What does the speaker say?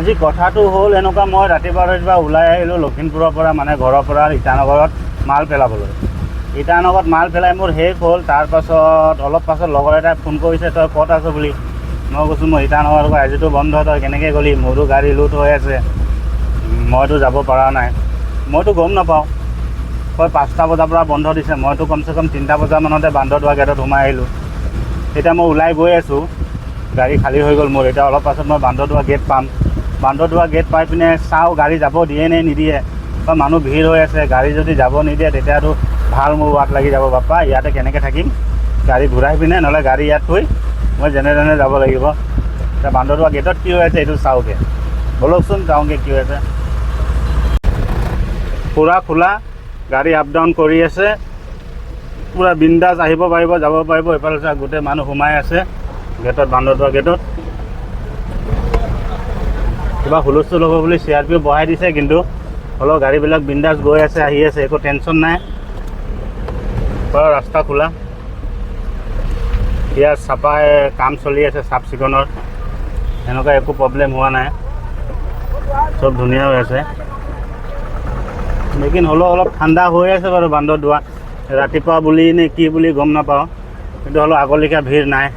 আজি কথাটো হ'ল এনেকুৱা, মই ৰাতিপুৱা ওলাই আহিলোঁ লখিমপুৰৰ পৰা, মানে ঘৰৰ পৰা ইটানগৰত মাল পেলাবলৈ। ইটানগৰত মাল পেলাই মোৰ শেষ হ'ল। তাৰপাছত অলপ পাছত লগৰ এটাই ফোন কৰিছে, তই ক'ত আছ বুলি। মই কৈছোঁ মই ইটানগৰত, আজিতো বন্ধ, তই কেনেকৈ গ'লি, মোৰো গাড়ী লোড হৈ আছে, মইতো যাব পৰা নাই। মইতো গম নাপাওঁ, হয় 5টা বজাৰ পৰা বন্ধ দিছে, মইতো কমচে কম 3টা বজামানতে বান্দৰদোৱা গেটত সোমাই আহিলোঁ। এতিয়া মই ওলাই গৈ আছোঁ, গাড়ী খালী হৈ গ'ল মোৰ। এতিয়া অলপ পাছত মই বান্দৰদোৱা গেট পাম। বান্দৰদোৱা গেট পাই পিনে চাওঁ গাড়ী যাব দিয়ে নে নিদিয়ে, বা মানুহ ভিৰ হৈ আছে। গাড়ী যদি যাব নিদিয়ে তেতিয়াতো ভাল, মোৰ ৱাট লাগি যাব। বাপ্পা ইয়াতে কেনেকৈ থাকিম, গাড়ী ঘূৰাই পিনে নহ'লে গাড়ী ইয়াত থৈ মই যেনে তেনে যাব লাগিব। এতিয়া বান্দৰদোৱা গেটত কি হৈ আছে এইটো চাওঁগৈ, ব'লকচোন যাওঁগৈ কি হৈ আছে। পূৰা খোলা, গাড়ী আপ ডাউন কৰি আছে, পূৰা বিন্দাছ আহিব পাৰিব, যাব পাৰিব। এইফালে চাওক গোটেই মানুহ সোমাই আছে গেটত, বান্দৰদোৱা গেটত। কিবা হুলস্থুল হ'ব বুলি CRP বঢ়াই দিছে, কিন্তু হ'লেও গাড়ীবিলাক বিন্দাছ গৈ আছে, আহি আছে, একো টেনশ্যন নাই। পূৰা ৰাস্তা খোলা, ইয়াত চাফাই কাম চলি আছে, চাফ চিকুণৰ, এনেকুৱা একো প্ৰব্লেম হোৱা নাই, চব ধুনীয়া হৈ আছে। লেকিন হ'লেও অলপ ঠাণ্ডা হৈ আছে বাৰু বান্দৰদোৱা। ৰাতিপুৱা বুলি নে কি বুলি গম নাপাওঁ, কিন্তু হ'লেও আগৰ লেখীয়া ভিৰ নাই।